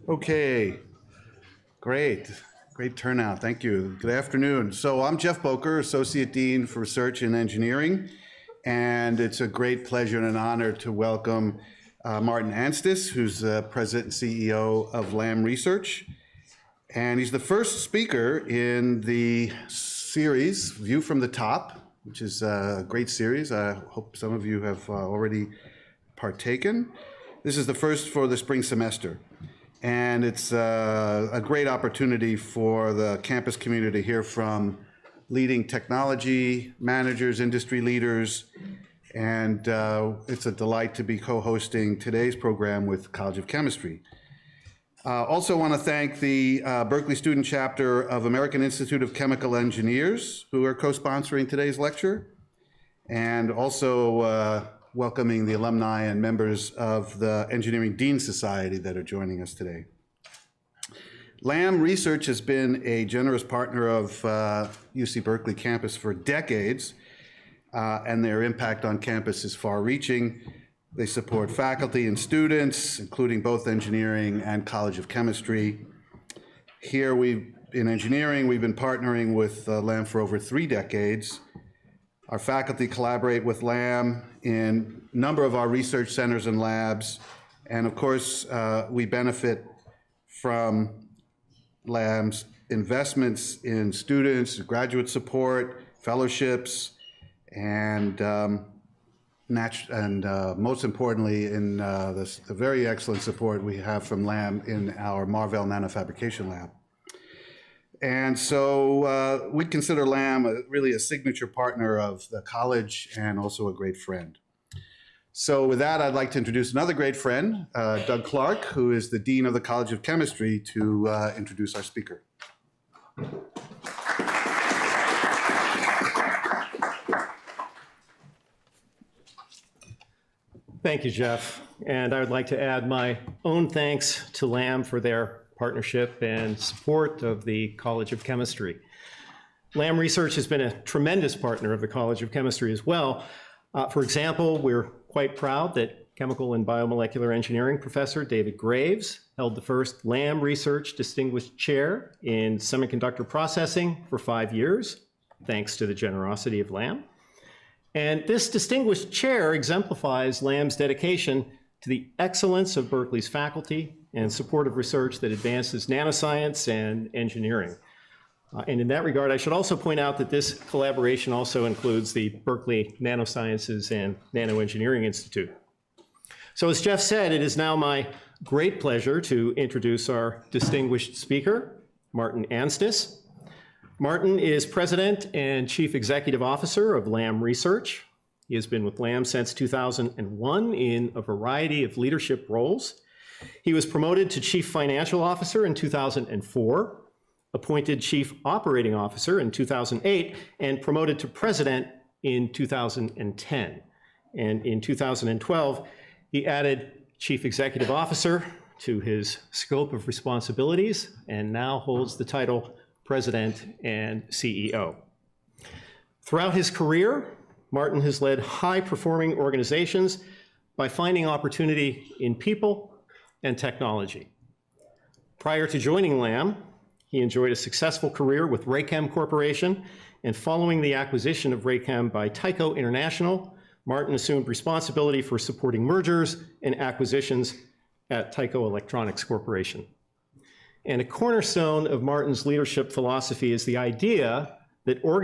Okay, great turnout. Thank you. Good afternoon. So I'm Jeff Boker, Associate Dean for Research and Engineering, and it's a great pleasure and an honor to welcome Martin Anstis, who's President and CEO of Lam Research. And he's the first speaker in the series, View from the Top, which is a great series. I hope some of you have already partaken. This is the first for the spring semester. And it's a great opportunity for the campus community to hear from leading technology managers, industry leaders, and it's a delight to be co-hosting today's program with College of Chemistry. Also want to thank the Berkeley Student Chapter of American Institute of Chemical Engineers, who are co-sponsoring today's lecture, and also welcoming the alumni and members of the Engineering Dean Society that are joining us today. Lam Research has been a generous partner of UC Berkeley campus for decades, and their impact on campus is far-reaching. They support faculty and students, including both engineering and College of Chemistry. Here in engineering, we've been partnering with Lam for over 3 decades. Our faculty collaborate with Lam in a number of our research centers and labs. And of course, we benefit from Lam's investments in students, graduate support, fellowships, and most importantly, in the very excellent support we have from Lam in our Marvell Nanofabrication Lab. And so we consider Lam really a signature partner of the college and also a great friend. So with that, I'd like to introduce another great friend, Doug Clark, who is the Dean of the College of Chemistry, to introduce our speaker. Thank you, Jeff. And I would like to add my own thanks to Lam for their partnership and support of the College of Chemistry. Lam Research has been a tremendous partner of the College of Chemistry as well. For example, we're quite proud that Chemical and Biomolecular Engineering Professor David Graves held the first Lam Research Distinguished Chair in Semiconductor Processing for 5 years, thanks to the generosity of Lam. And this distinguished chair exemplifies Lam's dedication to the excellence of Berkeley's faculty and support of research that advances nanoscience and engineering. And in that regard, I should also point out that this collaboration also includes the Berkeley Nanosciences and Nanoengineering Institute. So as Jeff said, it is now my great pleasure to introduce our distinguished speaker, Martin Anstis. Martin is President and Chief Executive Officer of Lam Research. He has been with Lam since 2001 in a variety of leadership roles. He was promoted to Chief Financial Officer in 2004, appointed Chief Operating Officer in 2008, and promoted to President in 2010. And in 2012, he added Chief Executive Officer to his scope of responsibilities and now holds the title President and CEO. Throughout his career, Martin has led high-performing organizations by finding opportunity in people and technology. Prior to joining Lam, he enjoyed a successful career with Raychem Corporation, and following the acquisition of Raychem by Tyco International, Martin assumed responsibility for supporting mergers and acquisitions at Tyco Electronics Corporation. And a cornerstone of Martin's leadership philosophy is the idea that for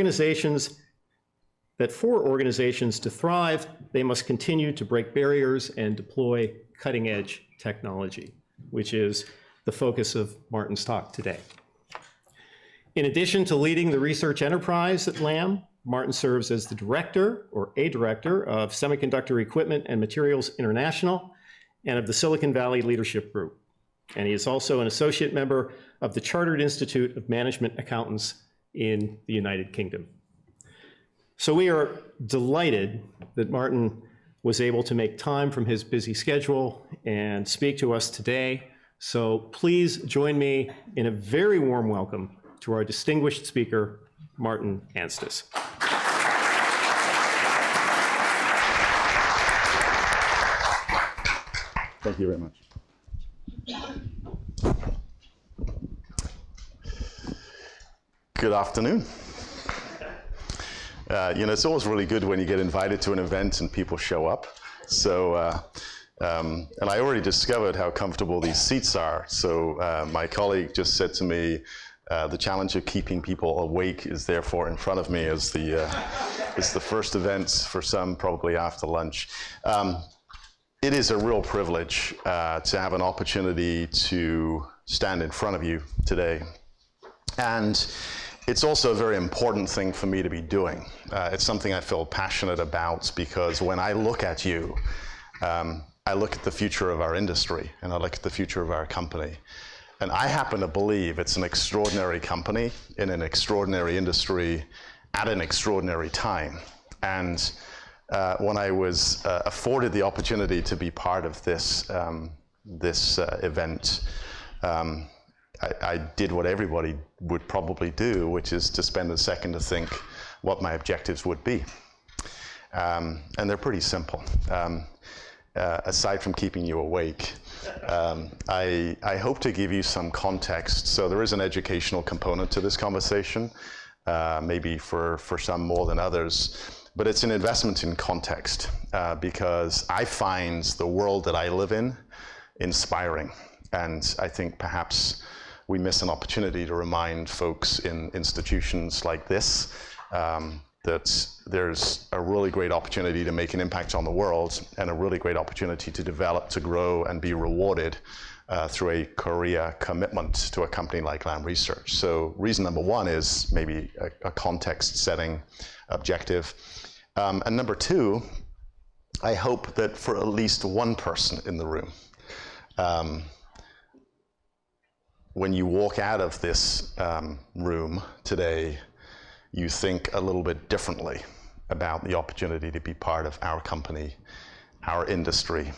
organizations to thrive, they must continue to break barriers and deploy cutting-edge technology, which is the focus of Martin's talk today. In addition to leading the research enterprise at Lam, Martin serves as the director or a director of Semiconductor Equipment and Materials International and of the Silicon Valley Leadership Group. And he is also an associate member of the Chartered Institute of Management Accountants in the United Kingdom. So we are delighted that Martin was able to make time from his busy schedule and speak to us today. So please join me in a very warm welcome to our distinguished speaker, Martin Anstis. Thank you very much. Good afternoon. You know, it's always really good when you get invited to an event and people show up. So, and I already discovered how comfortable these seats are. So my colleague just said to me, the challenge of keeping people awake is therefore in front of me as the first event for some, probably after lunch. It is a real privilege to have an opportunity to stand in front of you today. And it's also a very important thing for me to be doing. It's something I feel passionate about because when I look at you, I look at the future of our industry and I look at the future of our company. And I happen to believe it's an extraordinary company in an extraordinary industry at an extraordinary time. And when I was afforded the opportunity to be part of this, event, I did what everybody would probably do, which is to spend a second to think what my objectives would be. And they're pretty simple. Aside from keeping you awake, I hope to give you some context. So there is an educational component to this conversation, maybe for some more than others, but it's an investment in context because I find the world that I live in inspiring. And I think perhaps we miss an opportunity to remind folks in institutions like this that there's a really great opportunity to make an impact on the world and a really great opportunity to develop, to grow, and be rewarded through a career commitment to a company like Lam Research. So reason number one is maybe a context-setting objective. And number two, I hope that for at least one person in the room, when you walk out of this room today, you think a little bit differently about the opportunity to be part of our company, our industry,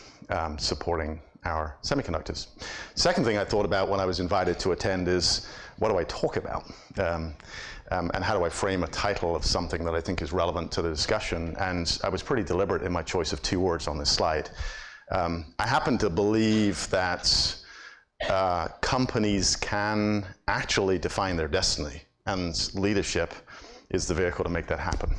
supporting our semiconductors. Second thing I thought about when I was invited to attend is, what do I talk about? And how do I frame a title of something that I think is relevant to the discussion? And I was pretty deliberate in my choice of 2 words on this slide. I happen to believe that companies can actually define their destiny, and leadership is the vehicle to make that happen.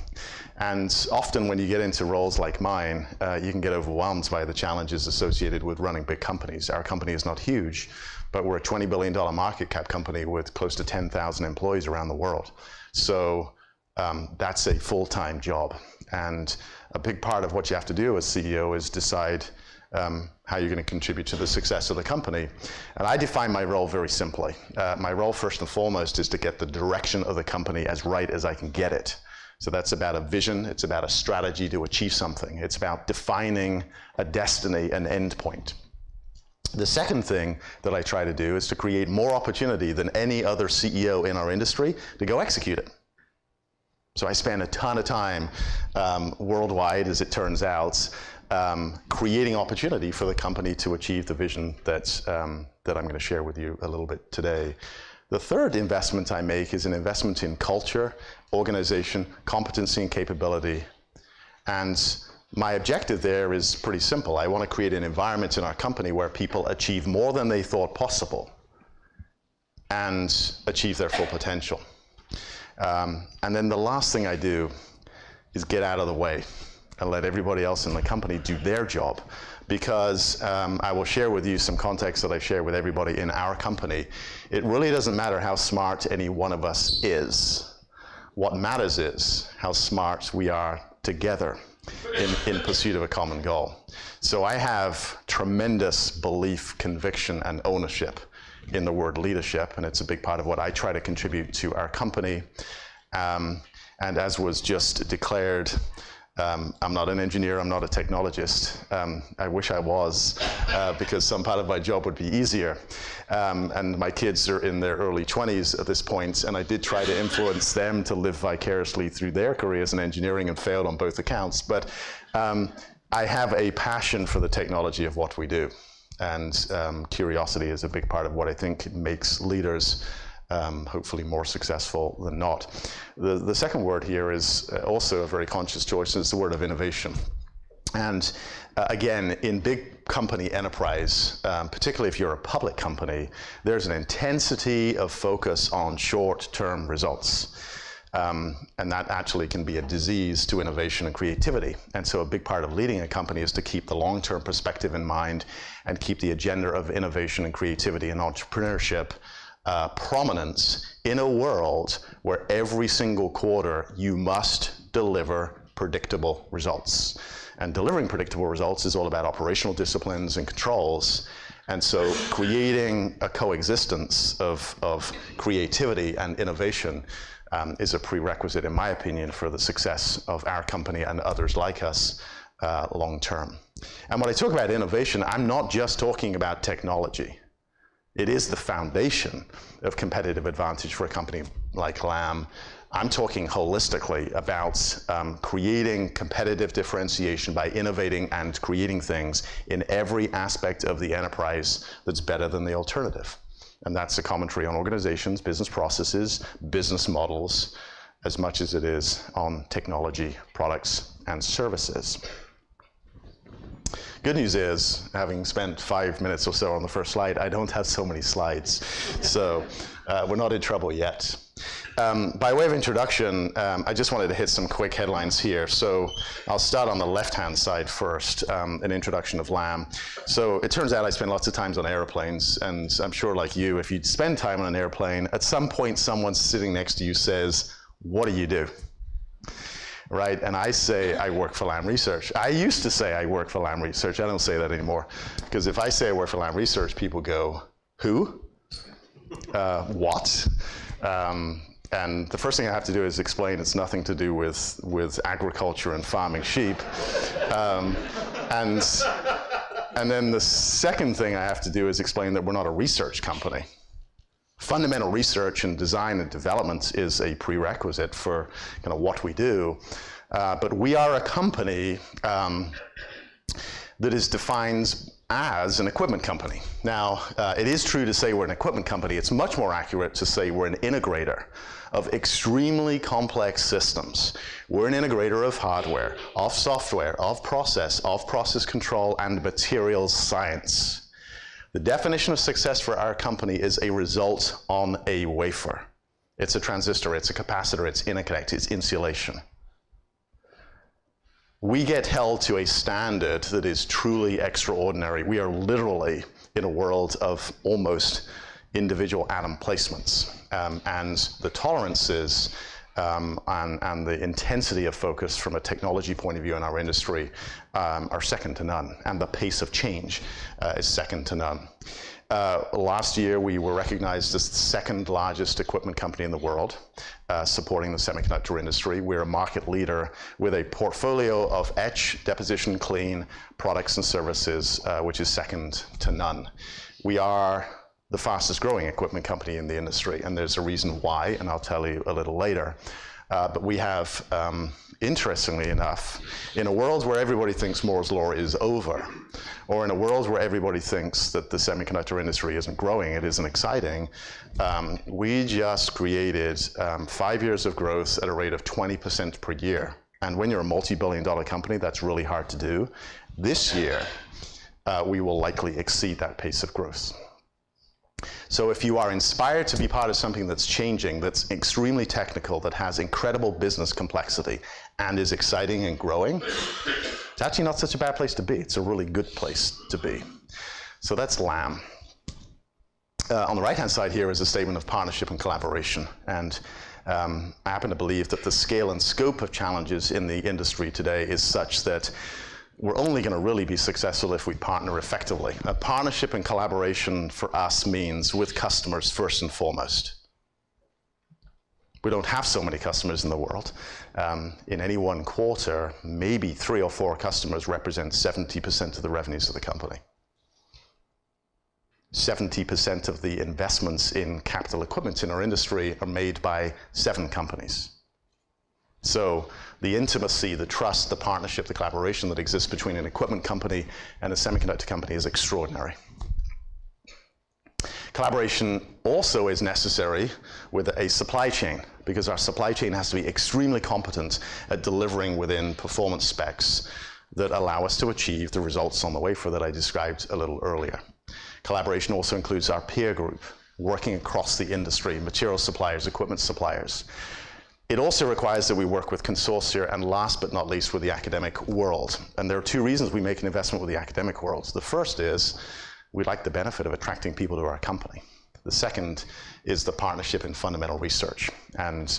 And often when you get into roles like mine, you can get overwhelmed by the challenges associated with running big companies. Our company is not huge, but we're a $20 billion market cap company with close to 10,000 employees around the world. So that's a full-time job. And a big part of what you have to do as CEO is decide how you're going to contribute to the success of the company. And I define my role very simply. My role, first and foremost, is to get the direction of the company as right as I can get it. So that's about a vision, it's about a strategy to achieve something. It's about defining a destiny, an end point. The second thing that I try to do is to create more opportunity than any other CEO in our industry to go execute it. So I spend a ton of time worldwide, as it turns out, creating opportunity for the company to achieve the vision that I'm going to share with you a little bit today. The third investment I make is an investment in culture, organization, competency, and capability. And my objective there is pretty simple. I want to create an environment in our company where people achieve more than they thought possible and achieve their full potential. And then the last thing I do is get out of the way and let everybody else in the company do their job. Because I will share with you some context that I share with everybody in our company. It really doesn't matter how smart any one of us is. What matters is how smart we are together in pursuit of a common goal. So I have tremendous belief, conviction, and ownership in the word leadership, and it's a big part of what I try to contribute to our company. And as was just declared, I'm not an engineer, I'm not a technologist. I wish I was, because some part of my job would be easier. And my kids are in their early 20s at this point, and I did try to influence them to live vicariously through their careers in engineering and failed on both accounts. But I have a passion for the technology of what we do. And curiosity is a big part of what I think makes leaders hopefully more successful than not. The second word here is also a very conscious choice, and it's the word of innovation. And again, in big company enterprise, particularly if you're a public company, there's an intensity of focus on short-term results. And that actually can be a disease to innovation and creativity. And so a big part of leading a company is to keep the long-term perspective in mind and keep the agenda of innovation and creativity and entrepreneurship prominence in a world where every single quarter you must deliver predictable results. And delivering predictable results is all about operational disciplines and controls. And so creating a coexistence of creativity and innovation is a prerequisite, in my opinion, for the success of our company and others like us long term. And when I talk about innovation, I'm not just talking about technology. It is the foundation of competitive advantage for a company like Lam. I'm talking holistically about creating competitive differentiation by innovating and creating things in every aspect of the enterprise that's better than the alternative. And that's a commentary on organizations, business processes, business models, as much as it is on technology, products, and services. Good news is, having spent 5 minutes or so on the first slide, I don't have so many slides. So we're not in trouble yet. By way of introduction, I just wanted to hit some quick headlines here. So I'll start on the left-hand side first, an introduction of Lam. So it turns out I spend lots of times on airplanes, and I'm sure like you, if you spend time on an airplane, at some point someone sitting next to you says, "What do you do?" Right? And I say I work for Lam Research. I used to say I work for Lam Research. I don't say that anymore. Because if I say I work for Lam Research, people go, "Who? What?" And the first thing I have to do is explain it's nothing to do with agriculture and farming sheep. And then the second thing I have to do is explain that we're not a research company. Fundamental research and design and development is a prerequisite for kind of what we do. But we are a company that is defined as an equipment company. Now, it is true to say we're an equipment company. It's much more accurate to say we're an integrator of extremely complex systems. We're an integrator of hardware, of software, of process control, and materials science. The definition of success for our company is a result on a wafer. It's a transistor, it's a capacitor, it's interconnect, it's insulation. We get held to a standard that is truly extraordinary. We are literally in a world of almost individual atom placements. And the tolerances and the intensity of focus from a technology point of view in our industry are second to none. And the pace of change is second to none. Last year, we were recognized as the second largest equipment company in the world, supporting the semiconductor industry. We're a market leader with a portfolio of etch, deposition, clean products and services, which is second to none. We are the fastest growing equipment company in the industry, and there's a reason why, and I'll tell you a little later. But we have, interestingly enough, in a world where everybody thinks Moore's Law is over, or in a world where everybody thinks that the semiconductor industry isn't growing, it isn't exciting, we just created 5 years of growth at a rate of 20% per year. And when you're a multi-billion-dollar company, that's really hard to do. This year, we will likely exceed that pace of growth. So if you are inspired to be part of something that's changing, that's extremely technical, that has incredible business complexity, and is exciting and growing, it's actually not such a bad place to be. It's a really good place to be. So that's Lam. On the right-hand side here is a statement of partnership and collaboration. And I happen to believe that the scale and scope of challenges in the industry today is such that we're only going to really be successful if we partner effectively. A partnership and collaboration for us means with customers first and foremost. We don't have so many customers in the world. In any one quarter, maybe 3 or 4 customers represent 70% of the revenues of the company. 70% of the investments in capital equipment in our industry are made by 7 companies. So the intimacy, the trust, the partnership, the collaboration that exists between an equipment company and a semiconductor company is extraordinary. Collaboration also is necessary with a supply chain, because our supply chain has to be extremely competent at delivering within performance specs that allow us to achieve the results on the wafer that I described a little earlier. Collaboration also includes our peer group, working across the industry, material suppliers, equipment suppliers. It also requires that we work with consortia, and last but not least with the academic world. And there are two reasons we make an investment with the academic world. The first is we like the benefit of attracting people to our company. The second is the partnership in fundamental research. And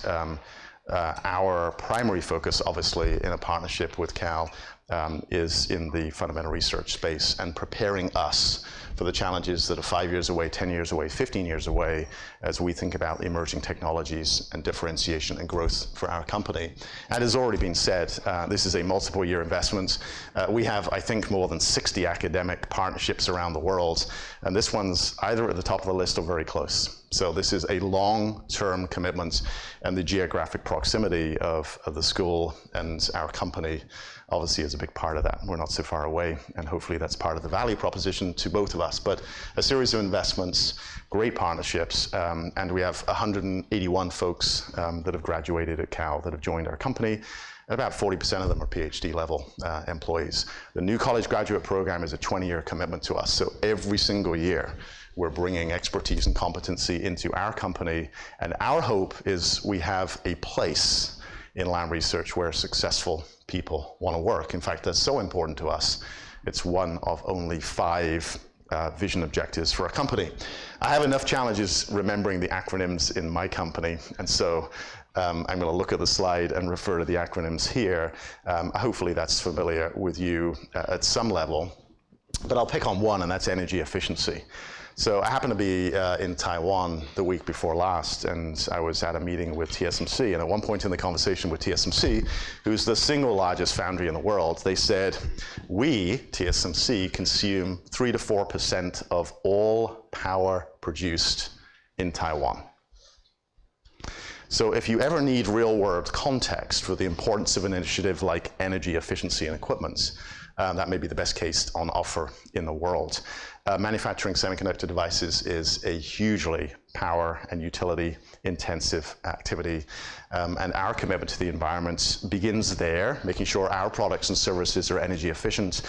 our primary focus, obviously, in a partnership with Cal is in the fundamental research space and preparing us for the challenges that are 5 years away, 10 years away, 15 years away, as we think about emerging technologies and differentiation and growth for our company. And as already been said, this is a multiple year investment. We have, I think, more than 60 academic partnerships around the world, and this one's either at the top of the list or very close. So this is a long-term commitment, and the geographic proximity of the school and our company obviously is a big part of that. We're not so far away, and hopefully that's part of the value proposition to both of us. But a series of investments, great partnerships, and we have 181 folks that have graduated at Cal that have joined our company. And about 40% of them are PhD level employees. The new college graduate program is a 20-year commitment to us. So every single year, we're bringing expertise and competency into our company. And our hope is we have a place in Lam Research where successful people want to work. In fact, that's so important to us. It's one of only 5 vision objectives for a company. I have enough challenges remembering the acronyms in my company, and so I'm going to look at the slide and refer to the acronyms here. Hopefully that's familiar with you at some level, but I'll pick on one, and that's energy efficiency. So I happened to be in Taiwan the week before last, and I was at a meeting with TSMC, and at one point in the conversation with TSMC, who's the single largest foundry in the world, they said, we, TSMC, consume 3 to 4% of all power produced in Taiwan. So if you ever need real-world context for the importance of an initiative like energy efficiency in equipment, that may be the best case on offer in the world. Manufacturing semiconductor devices is a hugely power and utility intensive activity, and our commitment to the environment begins there, making sure our products and services are energy efficient,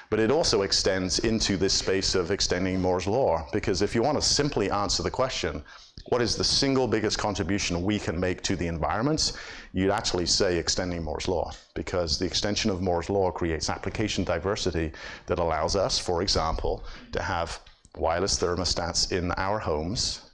but it also extends into this space of extending Moore's Law, because if you want to simply answer the question, what is the single biggest contribution we can make to the environment, you'd actually say extending Moore's Law, because the extension of Moore's Law creates application diversity that allows us, for example, to have wireless thermostats in our homes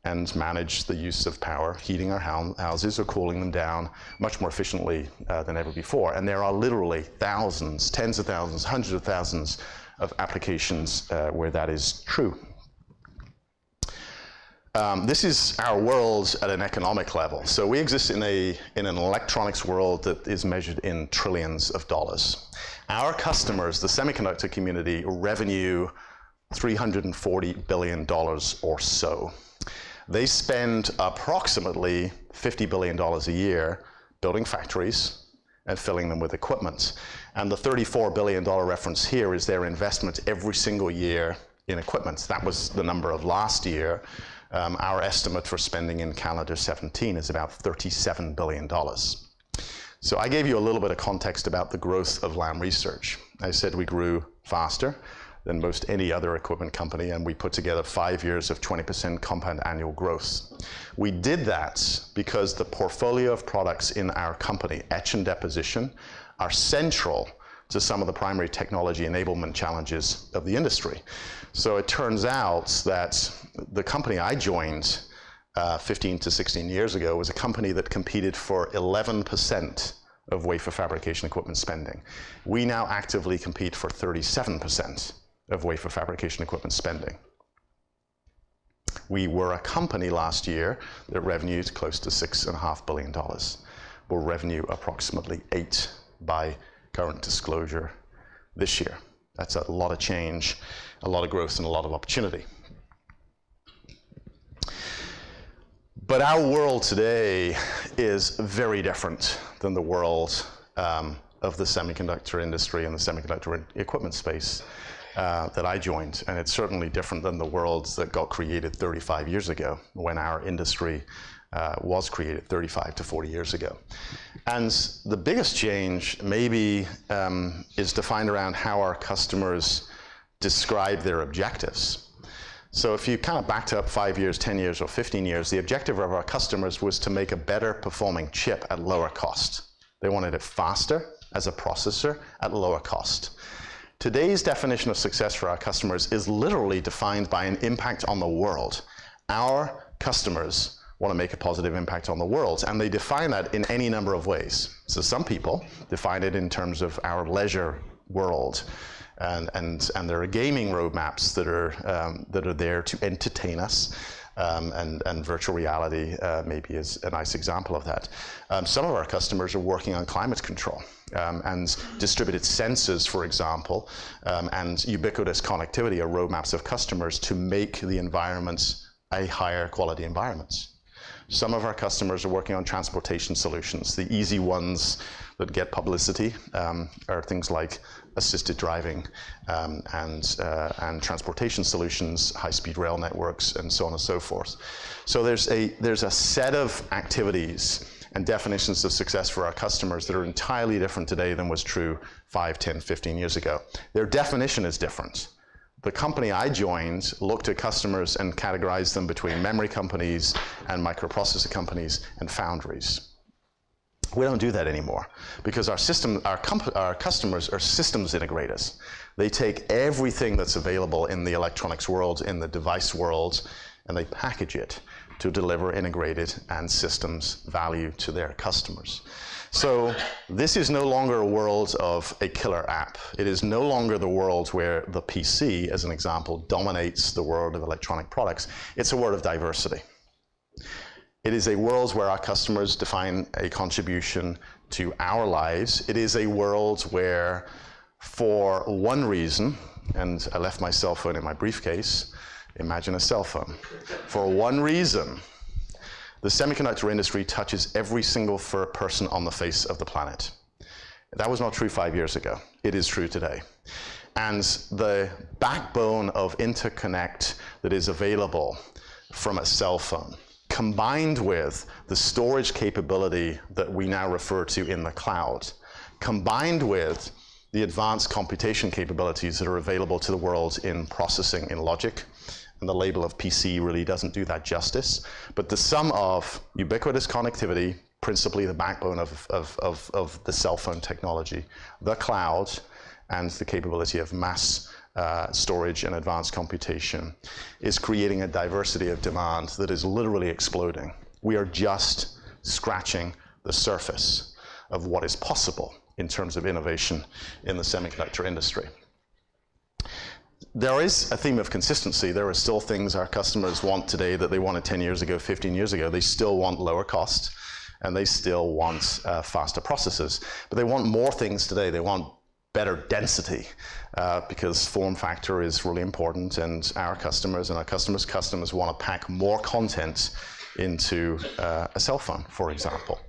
and manage the use of power, heating our houses or cooling them down much more efficiently than ever before. And there are literally thousands, tens of thousands, hundreds of thousands of applications where that is true. This is our world at an economic level. So we exist in an electronics world that is measured in trillions of dollars. Our customers, the semiconductor community, revenue $340 billion or so. They spend approximately $50 billion a year building factories and filling them with equipment. And the $34 billion reference here is their investment every single year in equipment. That was the number of last year. Our estimate for spending in calendar 17 is about $37 billion. So I gave you a little bit of context about the growth of Lam Research. I said we grew faster than most any other equipment company, and we put together 5 years of 20% compound annual growth. We did that because the portfolio of products in our company, etch and deposition, are central to some of the primary technology enablement challenges of the industry. So it turns out that the company I joined 15 to 16 years ago was a company that competed for 11% of wafer fabrication equipment spending. We now actively compete for 37% of wafer fabrication equipment spending. We were a company last year that revenued close to $6.5 billion. We'll revenue approximately $8 billion by current disclosure this year. That's a lot of change, a lot of growth, and a lot of opportunity. But our world today is very different than the world of the semiconductor industry and the semiconductor equipment space that I joined. And it's certainly different than the worlds that got created 35 years ago when our industry was created 35 to 40 years ago. And the biggest change maybe is defined around how our customers describe their objectives. So if you kind of backed up 5 years, 10 years, or 15 years, the objective of our customers was to make a better performing chip at lower cost. They wanted it faster as a processor at lower cost. Today's definition of success for our customers is literally defined by an impact on the world. Our customers want to make a positive impact on the world, and they define that in any number of ways. So some people define it in terms of our leisure world, and there are gaming roadmaps that are there to entertain us, and virtual reality maybe is a nice example of that. Some of our customers are working on climate control, and distributed sensors, for example, and ubiquitous connectivity are roadmaps of customers to make the environments a higher quality environments. Some of our customers are working on transportation solutions. The easy ones that get publicity are things like assisted driving and transportation solutions, high-speed rail networks, and so on and so forth. So there's a set of activities and definitions of success for our customers that are entirely different today than was true 5, 10, 15 years ago. Their definition is different. The company I joined looked at customers and categorized them between memory companies and microprocessor companies and foundries. We don't do that anymore because our customers are systems integrators. They take everything that's available in the electronics world, in the device world, and they package it to deliver integrated and systems value to their customers. So this is no longer a world of a killer app. It is no longer the world where the PC, as an example, dominates the world of electronic products. It's a world of diversity. It is a world where our customers define a contribution to our lives. It is a world where, for one reason, and I left my cell phone in my briefcase, imagine a cell phone. For one reason, the semiconductor industry touches every single person on the face of the planet. That was not true 5 years ago. It is true today. And the backbone of interconnect that is available from a cell phone, combined with the storage capability that we now refer to in the cloud, combined with the advanced computation capabilities that are available to the world in processing, in logic, and the label of PC really doesn't do that justice, but the sum of ubiquitous connectivity, principally the backbone of the cell phone technology, the cloud, and the capability of mass storage and advanced computation, is creating a diversity of demand that is literally exploding. We are just scratching the surface of what is possible in terms of innovation in the semiconductor industry. There is a theme of consistency. There are still things our customers want today that they wanted 10 years ago, 15 years ago. They still want lower cost, and they still want faster processors. But they want more things today. They want better density, because form factor is really important, and our customers and our customers' customers want to pack more content into a cell phone, for example.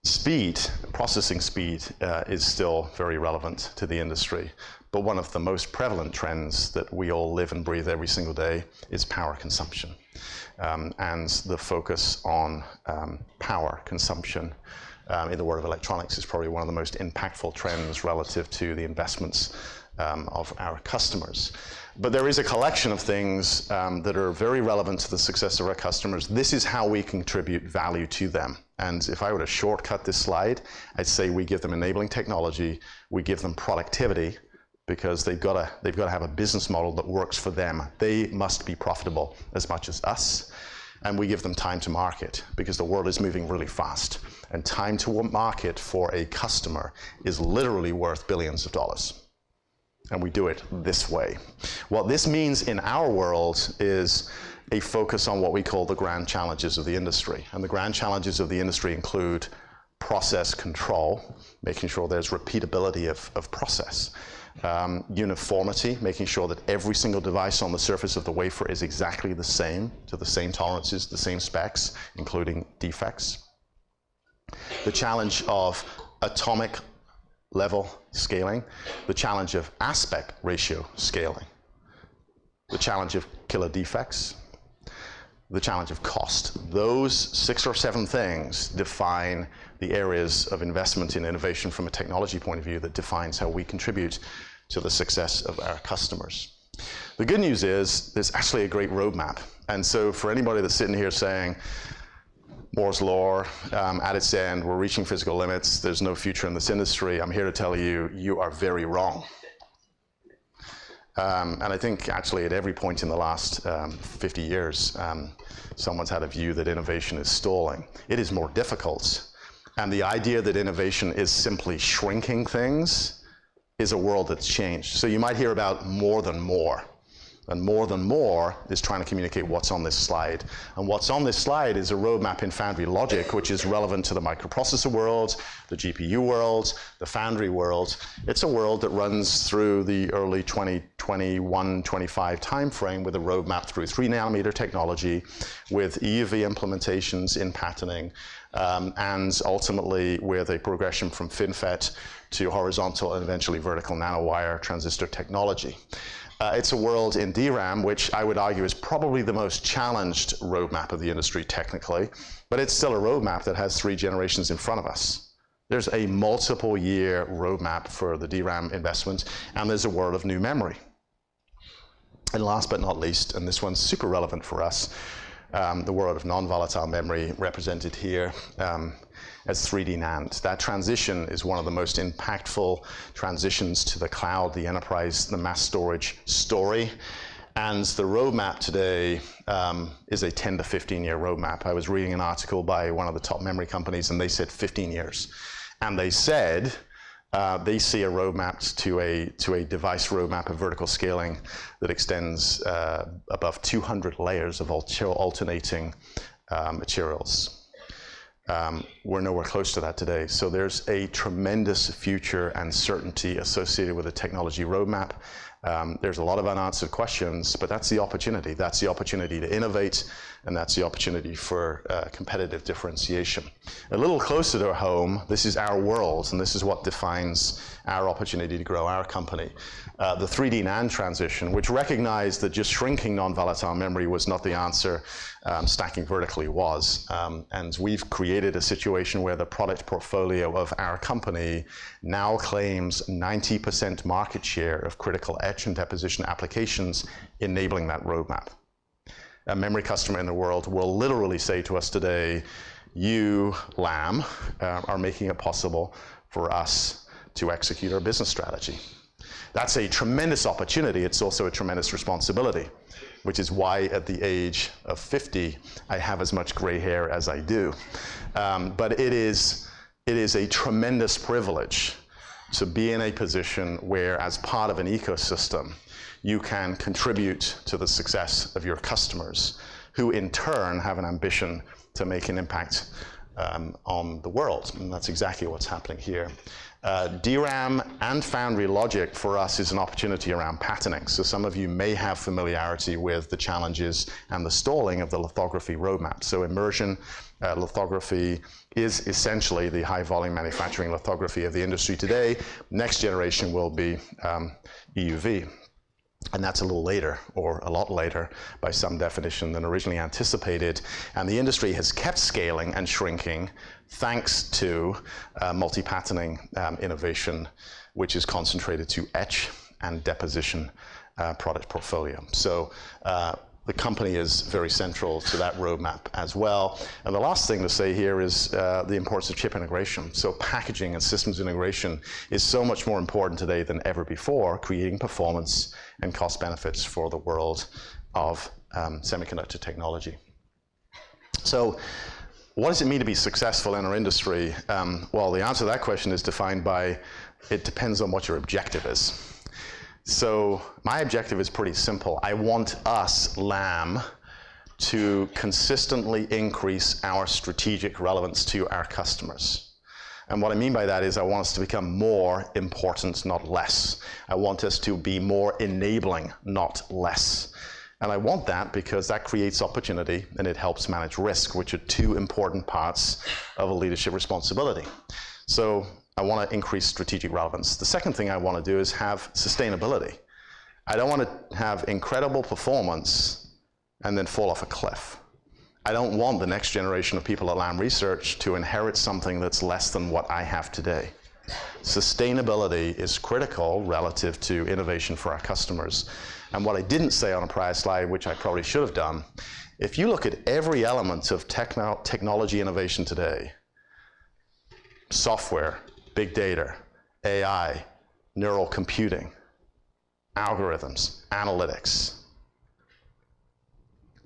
Speed, processing speed, is still very relevant to the industry. But one of the most prevalent trends that we all live and breathe every single day is power consumption. And the focus on power consumption in the world of electronics is probably one of the most impactful trends relative to the investments of our customers. But there is a collection of things that are very relevant to the success of our customers. This is how we contribute value to them. And if I were to shortcut this slide, I'd say we give them enabling technology, we give them productivity, because they've got to have a business model that works for them. They must be profitable as much as us. And we give them time to market, because the world is moving really fast. And time to market for a customer is literally worth billions of dollars. And we do it this way. What this means in our world is a focus on what we call the grand challenges of the industry. And the grand challenges of the industry include process control, making sure there's repeatability of process. Uniformity, making sure that every single device on the surface of the wafer is exactly the same, to the same tolerances, the same specs, including defects. The challenge of atomic level scaling, the challenge of aspect ratio scaling, the challenge of killer defects, the challenge of cost. Those 6 or 7 things define the areas of investment in innovation from a technology point of view that defines how we contribute to the success of our customers. The good news is there's actually a great roadmap. And so for anybody that's sitting here saying, Moore's Law, at its end, we're reaching physical limits, there's no future in this industry, I'm here to tell you, you are very wrong. And I think actually at every point in the last 50 years, someone's had a view that innovation is stalling. It is more difficult. And the idea that innovation is simply shrinking things is a world that's changed. So you might hear about more than more. And more than more is trying to communicate what's on this slide. And what's on this slide is a roadmap in foundry logic, which is relevant to the microprocessor world, the GPU world, the foundry world. It's a world that runs through the early 2021, 25 timeframe with a roadmap through 3 nanometer technology, with EUV implementations in patterning, and ultimately with a progression from FinFET to horizontal and eventually vertical nanowire transistor technology. It's a world in DRAM, which I would argue is probably the most challenged roadmap of the industry technically, but it's still a roadmap that has 3 generations in front of us. There's a multiple year roadmap for the DRAM investment, and there's a world of new memory. And last but not least, and this one's super relevant for us, the world of non-volatile memory represented here as 3D NAND. That transition is one of the most impactful transitions to the cloud, the enterprise, the mass storage story. And the roadmap today is a 10 to 15 year roadmap. I was reading an article by one of the top memory companies, and they said 15 years. And they said they see a roadmap to a device roadmap of vertical scaling that extends above 200 layers of alternating materials. We're nowhere close to that today. So there's a tremendous future and certainty associated with the technology roadmap. There's a lot of unanswered questions, but that's the opportunity. That's the opportunity to innovate, and that's the opportunity for competitive differentiation. A little closer to home, this is our world, and this is what defines our opportunity to grow our company. The 3D NAND transition, which recognized that just shrinking non-volatile memory was not the answer, stacking vertically was. And we've created a situation where the product portfolio of our company now claims 90% market share of critical etch and deposition applications, enabling that roadmap. A memory customer in the world will literally say to us today, you, Lam, are making it possible for us to execute our business strategy. That's a tremendous opportunity. It's also a tremendous responsibility, which is why at the age of 50, I have as much gray hair as I do. But it is a tremendous privilege to be in a position where, as part of an ecosystem, you can contribute to the success of your customers, who in turn have an ambition to make an impact on the world. And that's exactly what's happening here. DRAM and foundry logic for us is an opportunity around patterning. So some of you may have familiarity with the challenges and the stalling of the lithography roadmap. So immersion lithography is essentially the high volume manufacturing lithography of the industry today. Next generation will be EUV. And that's a little later, or a lot later, by some definition than originally anticipated. And the industry has kept scaling and shrinking thanks to multi-patterning innovation, which is concentrated to etch and deposition product portfolio. So the company is very central to that roadmap as well. And the last thing to say here is the importance of chip integration. So packaging and systems integration is so much more important today than ever before, creating performance and cost benefits for the world of semiconductor technology. So what does it mean to be successful in our industry? Well, the answer to that question is defined by, it depends on what your objective is. So my objective is pretty simple. I want us, Lam, to consistently increase our strategic relevance to our customers. And what I mean by that is I want us to become more important, not less. I want us to be more enabling, not less. And I want that because that creates opportunity and it helps manage risk, which are 2 important parts of a leadership responsibility. So I want to increase strategic relevance. The second thing I want to do is have sustainability. I don't want to have incredible performance and then fall off a cliff. I don't want the next generation of people at Lam Research to inherit something that's less than what I have today. Sustainability is critical relative to innovation for our customers. And what I didn't say on a prior slide, which I probably should have done, if you look at every element of technology innovation today, software, big data, AI, neural computing, algorithms, analytics,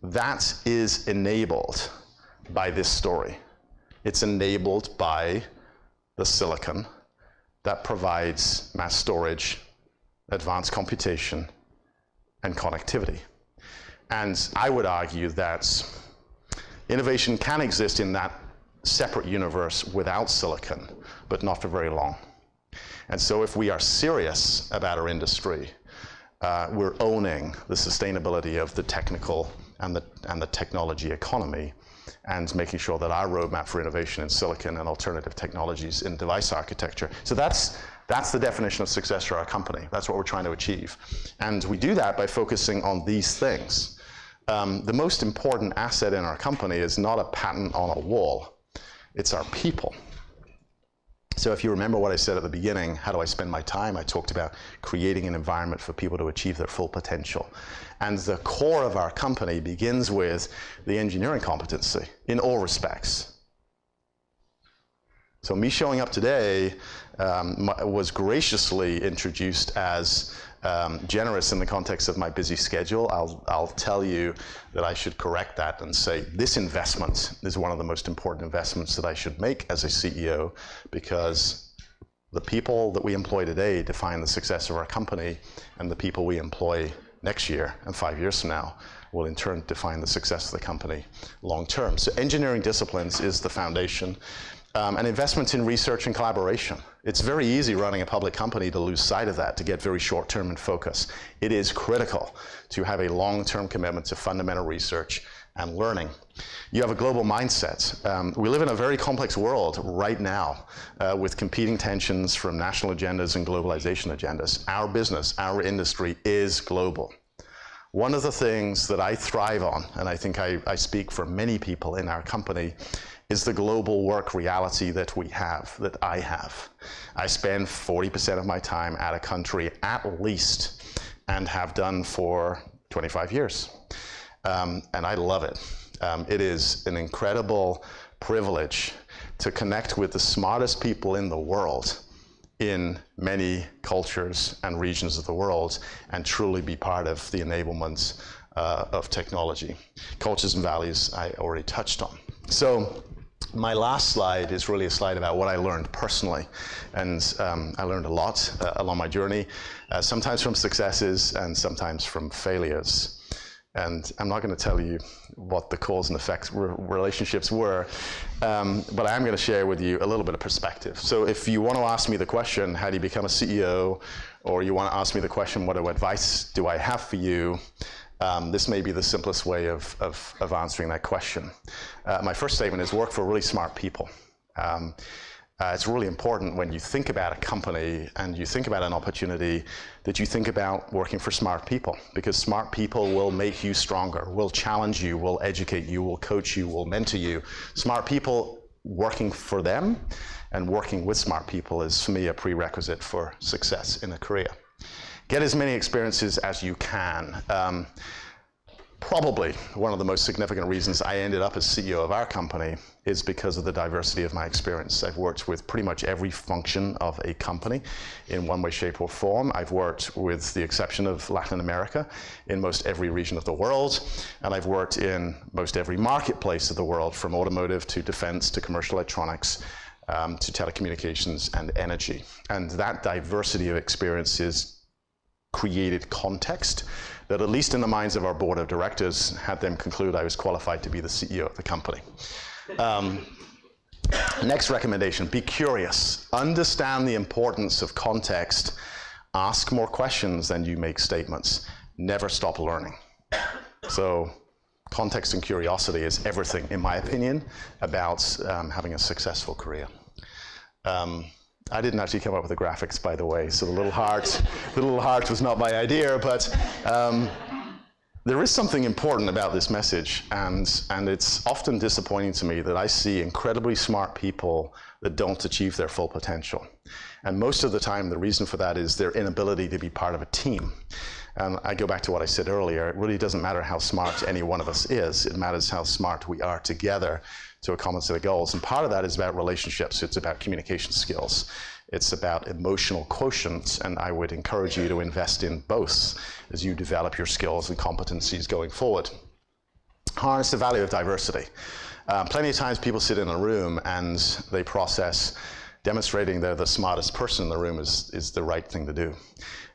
that is enabled by this story. It's enabled by the silicon that provides mass storage, advanced computation, and connectivity. And I would argue that innovation can exist in that separate universe without silicon, but not for very long. And so if we are serious about our industry, we're owning the sustainability of the technical and the technology economy, and making sure that our roadmap for innovation in silicon and alternative technologies in device architecture. So that's the definition of success for our company. That's what we're trying to achieve. And we do that by focusing on these things. The most important asset in our company is not a patent on a wall, it's our people. So if you remember what I said at the beginning, how do I spend my time? I talked about creating an environment for people to achieve their full potential. And the core of our company begins with the engineering competency in all respects. So me showing up today was graciously introduced as generous in the context of my busy schedule. I'll tell you that I should correct that and say this investment is one of the most important investments that I should make as a CEO, because the people that we employ today define the success of our company, and the people we employ next year and 5 years from now will in turn define the success of the company long term. So engineering disciplines is the foundation. And investment in research and collaboration. It's very easy running a public company to lose sight of that, to get very short-term in focus. It is critical to have a long-term commitment to fundamental research and learning. You have a global mindset. We live in a very complex world right now with competing tensions from national agendas and globalization agendas. Our business, our industry is global. One of the things that I thrive on, and I think I speak for many people in our company, is the global work reality that we have, that I have. I spend 40% of my time at a country at least, and have done for 25 years. And I love it. It is an incredible privilege to connect with the smartest people in the world in many cultures and regions of the world, and truly be part of the enablement of technology. Cultures and values I already touched on. So my last slide is really a slide about what I learned personally. And I learned a lot along my journey, sometimes from successes and sometimes from failures. And I'm not going to tell you what the cause and effect relationships were, but I am going to share with you a little bit of perspective. So if you want to ask me the question, how do you become a CEO? Or you want to ask me the question, what advice do I have for you? This may be the simplest way of answering that question. My first statement is work for really smart people. It's really important when you think about a company and you think about an opportunity that you think about working for smart people, because smart people will make you stronger, will challenge you, will educate you, will coach you, will mentor you. Smart people working for them and working with smart people is, for me, a prerequisite for success in a career. Get as many experiences as you can. Probably one of the most significant reasons I ended up as CEO of our company is because of the diversity of my experience. I've worked with pretty much every function of a company in one way, shape, or form. I've worked, with the exception of Latin America, in most every region of the world, and I've worked in most every marketplace of the world, from automotive to defense to commercial electronics to telecommunications and energy. And that diversity of experiences created context that, at least in the minds of our board of directors, had them conclude I was qualified to be the CEO of the company. Next recommendation, be curious. Understand the importance of context. Ask more questions than you make statements. Never stop learning. So context and curiosity is everything, in my opinion, about having a successful career. I didn't actually come up with the graphics, by the way, so the little heart was not my idea, but there is something important about this message, and it's often disappointing to me that I see incredibly smart people that don't achieve their full potential. And most of the time, the reason for that is their inability to be part of a team. And I go back to what I said earlier, it really doesn't matter how smart any one of us is, it matters how smart we are together to a common set of goals. And part of that is about relationships, it's about communication skills. It's about emotional quotients, and I would encourage you to invest in both as you develop your skills and competencies going forward. Harness the value of diversity. Plenty of times people sit in a room and they process demonstrating they're the smartest person in the room is the right thing to do.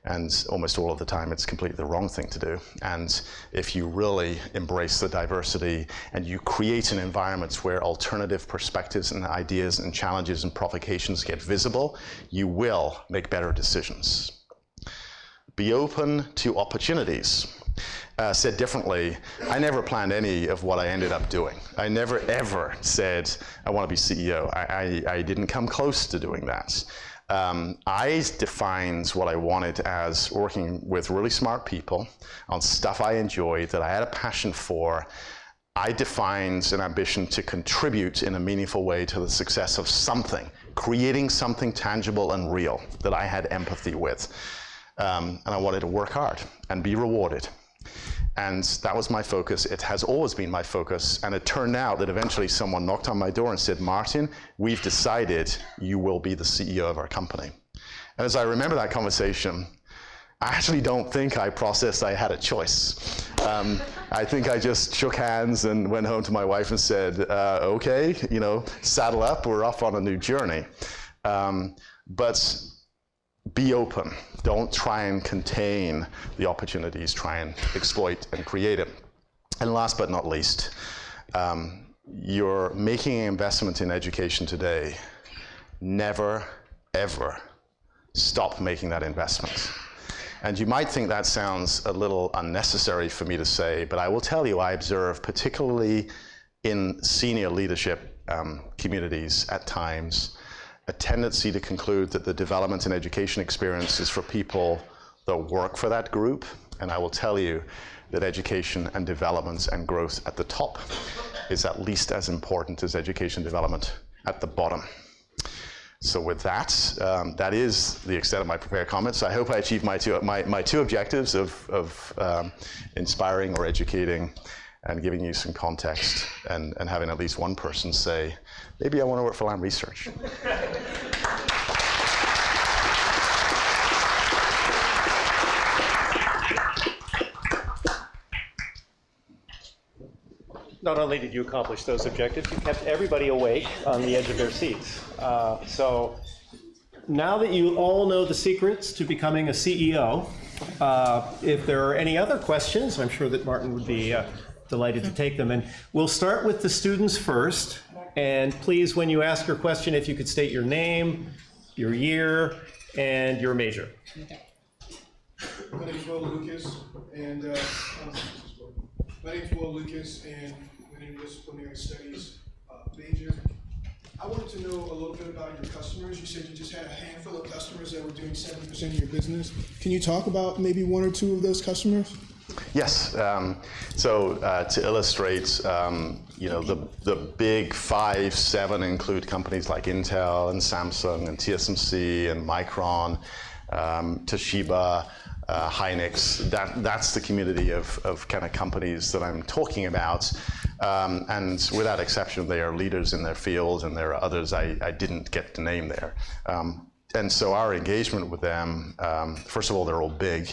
And almost all of the time, it's completely the wrong thing to do. And if you really embrace the diversity and you create an environment where alternative perspectives and ideas and challenges and provocations get visible, you will make better decisions. Be open to opportunities. Said differently, I never planned any of what I ended up doing. I never ever said, I want to be CEO. I didn't come close to doing that. I defined what I wanted as working with really smart people on stuff I enjoyed, that I had a passion for. I defined an ambition to contribute in a meaningful way to the success of something, creating something tangible and real that I had empathy with. And I wanted to work hard and be rewarded. And that was my focus. It has always been my focus. And it turned out that eventually someone knocked on my door and said, Martin, we've decided you will be the CEO of our company. And as I remember that conversation, I actually don't think I processed I had a choice. I think I just shook hands and went home to my wife and said, okay, you know, saddle up, we're off on a new journey. But be open. Don't try and contain the opportunities, try and exploit and create it. And last but not least, you're making an investment in education today. Never, ever stop making that investment. And you might think that sounds a little unnecessary for me to say, but I will tell you, I observe, particularly in senior leadership communities at times, a tendency to conclude that the development and education experience is for people that work for that group. And I will tell you that education and development and growth at the top is at least as important as education development at the bottom. So with that, that is the extent of my prepared comments. I hope I achieved my two objectives of inspiring or educating and giving you some context and having at least one person say, maybe I want to work for Lam Research. Not only did you accomplish those objectives, you kept everybody awake on the edge of their seats. So now that you all know the secrets to becoming a CEO, if there are any other questions, I'm sure that Martin would be delighted to take them. And we'll start with the students first. And please, when you ask your question, if you could state your name, your year, and your major. My name is Will Lucas, and my Interdisciplinary Studies major. I wanted to know a little bit about your customers. You said you just had a handful of customers that were doing 70% of your business. Can you talk about maybe one or two of those customers? Yes. To illustrate, you know, the big 5, 7 include companies like Intel and Samsung and TSMC and Micron, Toshiba, Hynix. That's the community of kind of companies that I'm talking about. And without exception, they are leaders in their field, and there are others I didn't get to name there. And so our engagement with them, first of all, they're all big,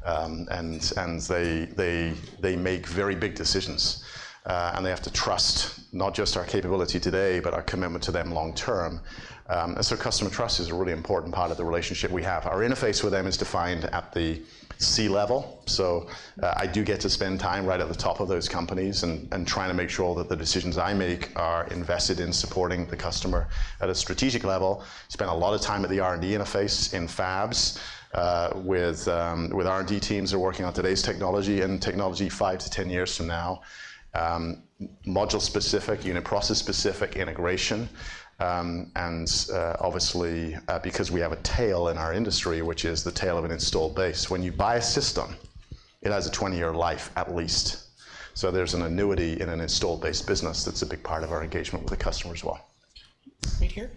and they make very big decisions, and they have to trust not just our capability today, but our commitment to them long term. And so customer trust is a really important part of the relationship we have. Our interface with them is defined at the C-level, so I do get to spend time right at the top of those companies and trying to make sure that the decisions I make are invested in supporting the customer at a strategic level. Spend a lot of time at the R&D interface in fabs with R&D teams that are working on today's technology and technology 5 to 10 years from now. Module-specific, unit process-specific integration. Obviously, because we have a tail in our industry, which is the tail of an installed base. When you buy a system, it has a 20-year life at least. So there's an annuity in an installed-based business that's a big part of our engagement with the customer as well. Right here.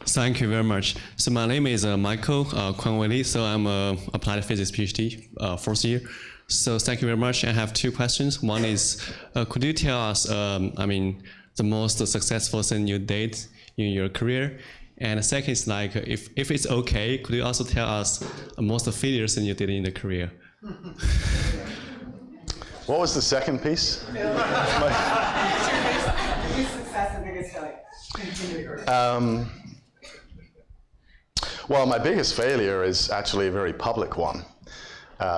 Thank you very much. So my name is Michael Kwanweli. So I'm a applied physics PhD, fourth year. So thank you very much. I have two questions. One is, could you tell us, the most successful thing you did in your career? And the second is like, if it's okay, could you also tell us the most failures thing you did in the career? What was the second piece? Well, my biggest failure is actually a very public one,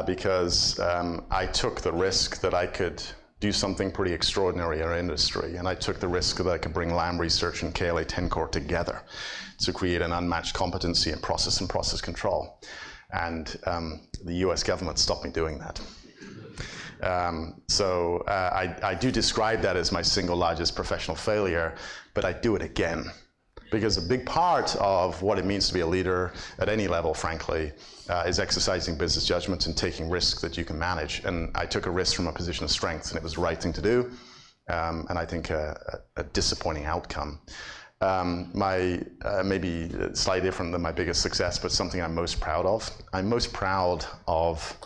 because I took the risk that I could do something pretty extraordinary in our industry, and I took the risk that I could bring Lam Research and KLA-Tencor together to create an unmatched competency in process and process control. And the US government stopped me doing that. So I do describe that as my single largest professional failure, but I do it again. Because a big part of what it means to be a leader at any level, frankly, is exercising business judgment and taking risks that you can manage. And I took a risk from a position of strength, and it was the right thing to do, and I think a disappointing outcome. Maybe slightly different than my biggest success, but something I'm most proud of. I'm most proud of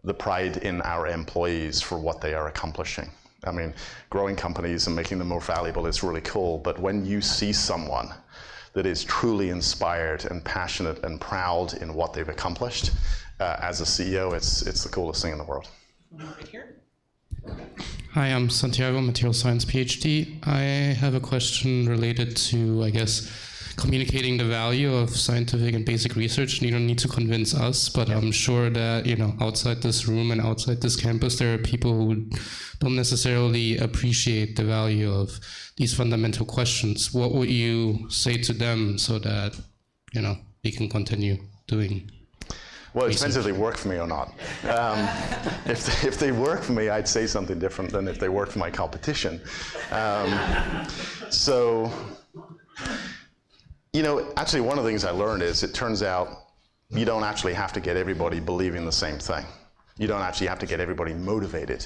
the pride in our employees for what they are accomplishing. I mean, growing companies and making them more valuable is really cool, but when you see someone that is truly inspired and passionate and proud in what they've accomplished, as a CEO, it's the coolest thing in the world. Right here. Hi, I'm Santiago, Material Science PhD. I have a question related to, I guess, communicating the value of scientific and basic research. You don't need to convince us, but I'm sure that, outside this room and outside this campus, there are people who don't necessarily appreciate the value of these fundamental questions. What would you say to them so that, they can continue doing? Well, it depends if they work for me or not. If they work for me, I'd say something different than if they work for my competition. Actually, one of the things I learned is it turns out you don't actually have to get everybody believing the same thing. You don't actually have to get everybody motivated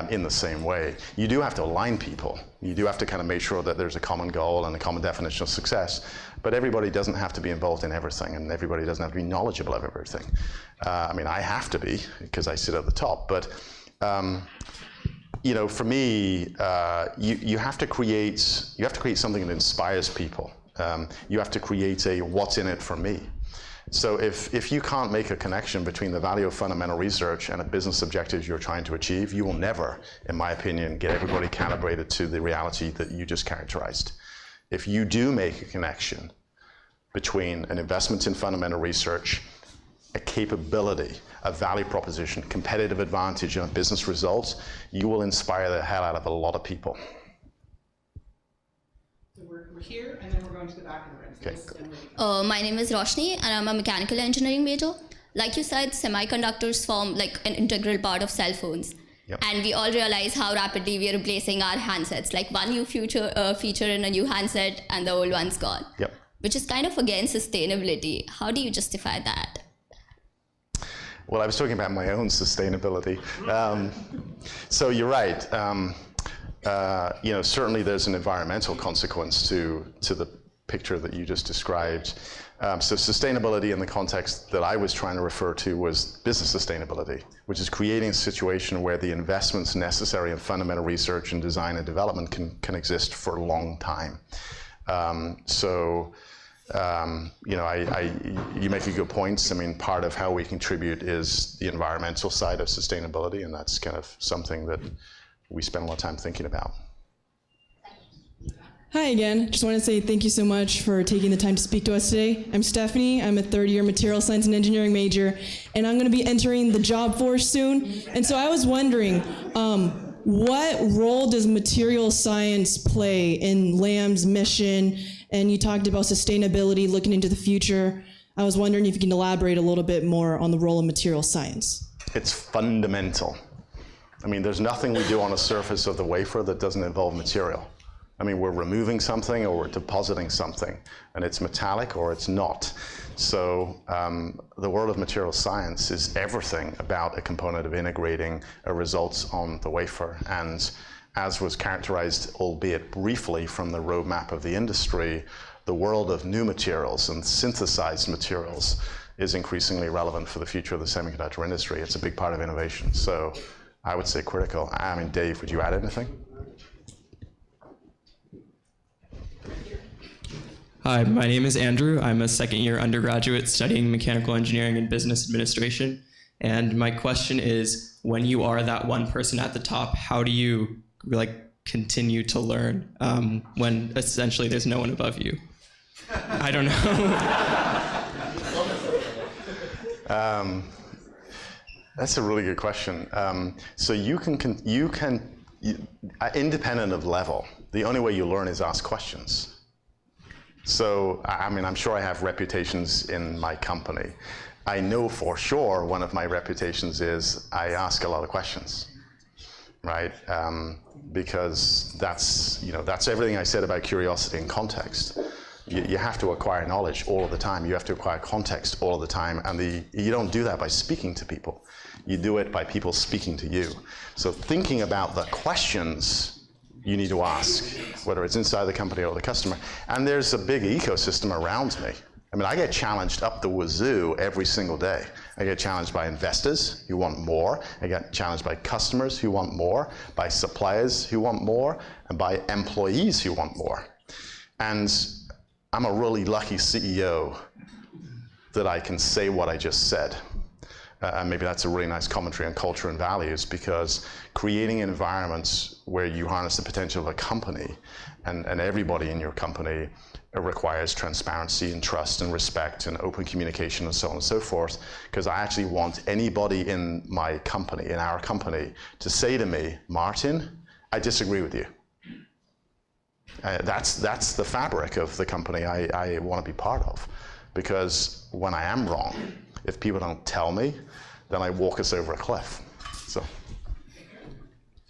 in the same way. You do have to align people. You do have to kind of make sure that there's a common goal and a common definition of success, but everybody doesn't have to be involved in everything, and everybody doesn't have to be knowledgeable of everything. I have to be, because I sit at the top, but for me, you have to create something that inspires people. You have to create a what's in it for me. So if you can't make a connection between the value of fundamental research and a business objectives you're trying to achieve, you will never, in my opinion, get everybody calibrated to the reality that you just characterized. If you do make a connection between an investment in fundamental research, a capability, a value proposition, competitive advantage, and business results, you will inspire the hell out of a lot of people. So we're here, and then we're going to the back of the room. So Okay. this is Emily. My name is Roshni, and I'm a mechanical engineering major. Like you said, semiconductors form like an integral part of cell phones. Yep. And we all realize how rapidly we are replacing our handsets. Like one new feature in a new handset and the old one's gone. Yep. Which is kind of against sustainability. How do you justify that? Well, I was talking about my own sustainability. So you're right. Certainly there's an environmental consequence to the picture that you just described. So sustainability in the context that I was trying to refer to was business sustainability, which is creating a situation where the investments necessary in fundamental research and design and development can exist for a long time. You make a good point. Part of how we contribute is the environmental side of sustainability, and that's kind of something that we spend a lot of time thinking about. Hi again. Just want to say thank you so much for taking the time to speak to us today. I'm Stephanie. I'm a third-year material science and engineering major, and I'm going to be entering the job force soon. And so I was wondering, what role does material science play in Lam's mission? And you talked about sustainability, looking into the future. I was wondering if you can elaborate a little bit more on the role of material science. It's fundamental. There's nothing we do on the surface of the wafer that doesn't involve material. I mean, we're removing something or we're depositing something, and it's metallic or it's not. So the world of material science is everything about a component of integrating results on the wafer. And as was characterized, albeit briefly, from the roadmap of the industry, the world of new materials and synthesized materials is increasingly relevant for the future of the semiconductor industry. It's a big part of innovation. So I would say critical. I mean, Dave, would you add anything? Hi, my name is Andrew. I'm a second-year undergraduate studying mechanical engineering and business administration. And my question is, when you are that one person at the top, how do you continue to learn when essentially there's no one above you? I don't know. That's a really good question. So you can, independent of level, the only way you learn is ask questions. So, I mean, I'm sure I have reputations in my company. I know for sure one of my reputations is I ask a lot of questions, right? Because that's everything I said about curiosity and context. You have to acquire knowledge all of the time. You have to acquire context all of the time. And you don't do that by speaking to people. You do it by people speaking to you. So thinking about the questions you need to ask, whether it's inside the company or the customer. And there's a big ecosystem around me. I mean, I get challenged up the wazoo every single day. I get challenged by investors who want more. I get challenged by customers who want more, by suppliers who want more, and by employees who want more. And I'm a really lucky CEO that I can say what I just said. And maybe that's a really nice commentary on culture and values, because creating environments where you harness the potential of a company and everybody in your company requires transparency and trust and respect and open communication and so on and so forth. Because I actually want anybody in my company, in our company, to say to me, Martin, I disagree with you. That's the fabric of the company I want to be part of. Because when I am wrong, if people don't tell me, then I walk us over a cliff. So.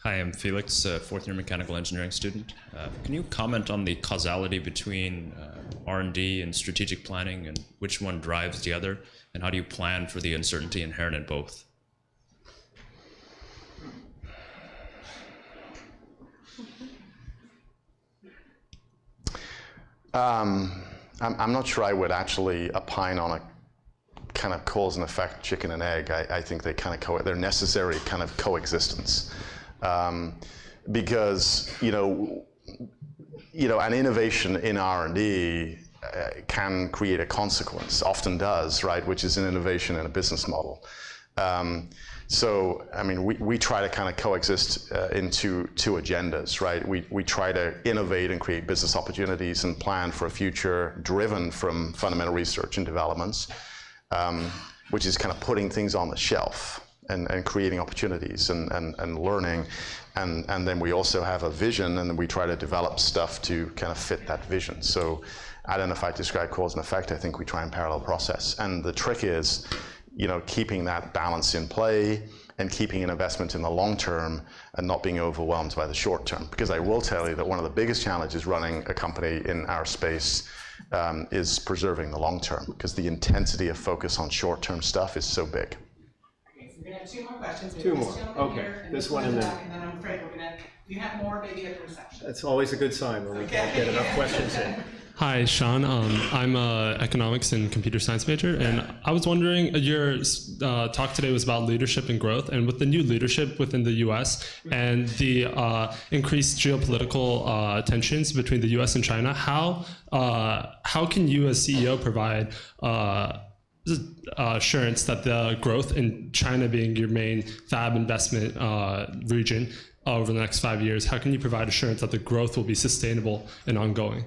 Hi, I'm Felix, a fourth-year mechanical engineering student. Can you comment on the causality between R&D and strategic planning, and which one drives the other, and how do you plan for the uncertainty inherent in both? I'm not sure I would actually opine on a kind of cause and effect, chicken and egg. I think they kind of they're necessary kind of coexistence, because an innovation in R&D can create a consequence, often does, right? Which is an innovation in a business model. So, I mean, we try to kind of coexist in two agendas, right? We try to innovate and create business opportunities and plan for a future driven from fundamental research and developments, which is kind of putting things on the shelf and creating opportunities and learning. And then we also have a vision, and we try to develop stuff to kind of fit that vision. So I don't know if I describe cause and effect. I think we try and parallel process. And the trick is, keeping that balance in play and keeping an investment in the long term and not being overwhelmed by the short term. Because I will tell you that one of the biggest challenges running a company in our space is preserving the long term, because the intensity of focus on short term stuff is so big. Okay, so we're gonna have two more questions. Two more. Okay. This one and then. And then I'm afraid if you have more, maybe at the reception. That's always a good sign when we can't get enough questions in. Hi, Sean. I'm an economics and computer science major, and I was wondering, your talk today was about leadership and growth, and with the new leadership within the U.S. and the increased geopolitical tensions between the U.S. and China, how can you as CEO provide assurance that the growth in China being your main fab investment region over the next 5 years, how can you provide assurance that the growth will be sustainable and ongoing?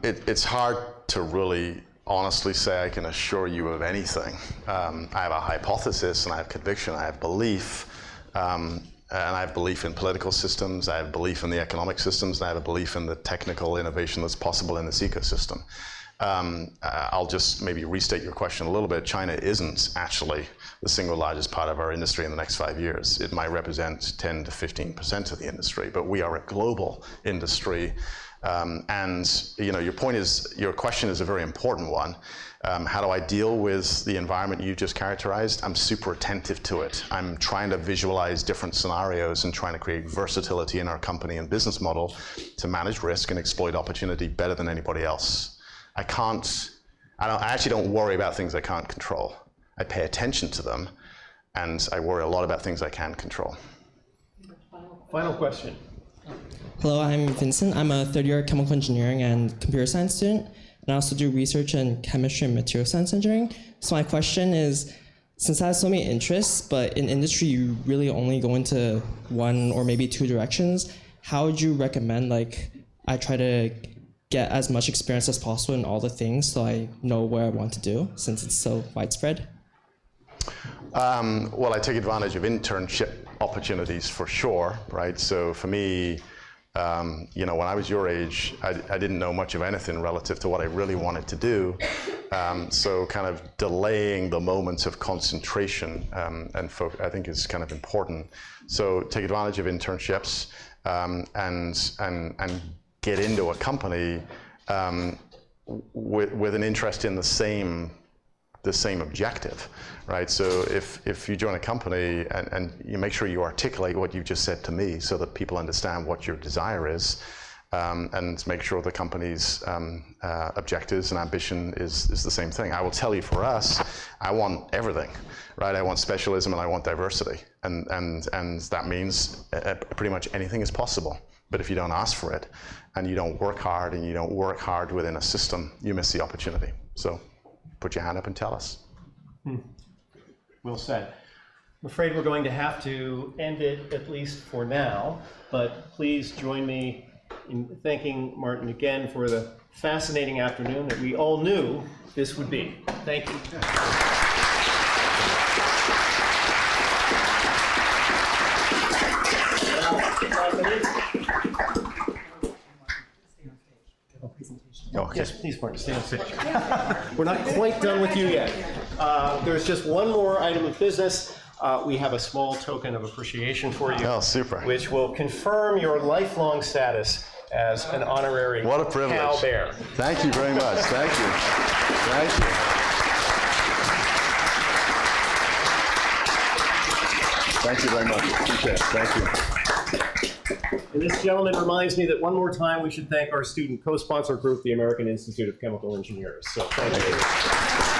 It's hard to really honestly say I can assure you of anything. I have a hypothesis, and I have conviction, I have belief, and I have belief in political systems, I have belief in the economic systems, and I have a belief in the technical innovation that's possible in this ecosystem. I'll just maybe restate your question a little bit. China isn't actually the single largest part of our industry in the next 5 years. It might represent 10 to 15% of the industry, but we are a global industry. And your question is a very important one. How do I deal with the environment you just characterized? I'm super attentive to it. I'm trying to visualize different scenarios and trying to create versatility in our company and business model to manage risk and exploit opportunity better than anybody else. I actually don't worry about things I can't control. I pay attention to them, and I worry a lot about things I can control. Final question. Hello, I'm Vincent. I'm a third-year chemical engineering and computer science student, and I also do research in chemistry and material science engineering. So my question is, since I have so many interests, but in industry you really only go into one or maybe two directions, how would you recommend I try to get as much experience as possible in all the things so I know where I want to do, since it's so widespread? Well, I take advantage of internship opportunities for sure, right? So for me, when I was your age, I didn't know much of anything relative to what I really wanted to do. So kind of delaying the moments of concentration I think is kind of important. So take advantage of internships and get into a company with an interest in the same objective, right? So if you join a company and you make sure you articulate what you just said to me so that people understand what your desire is, and make sure the company's objectives and ambition is the same thing. I will tell you, for us, I want everything, right? I want specialism and I want diversity, and that means pretty much anything is possible. But if you don't ask for it, and you don't work hard, and you don't work hard within a system, you miss the opportunity. So put your hand up and tell us. Well said. I'm afraid we're going to have to end it, at least for now, but please join me in thanking Martin again for the fascinating afternoon that we all knew this would be. Thank you. Okay. Yes, please, Martin, stay on stage. We're not quite done with you yet. There's just one more item of business. We have a small token of appreciation for you. Oh, super. Which will confirm your lifelong status as an honorary What a privilege. Cal Bear. Thank you very much. Thank you. Thank you. Thank you very much. Appreciate it. Thank you. And this gentleman reminds me that one more time we should thank our student co-sponsor group, the American Institute of Chemical Engineers. So thank you.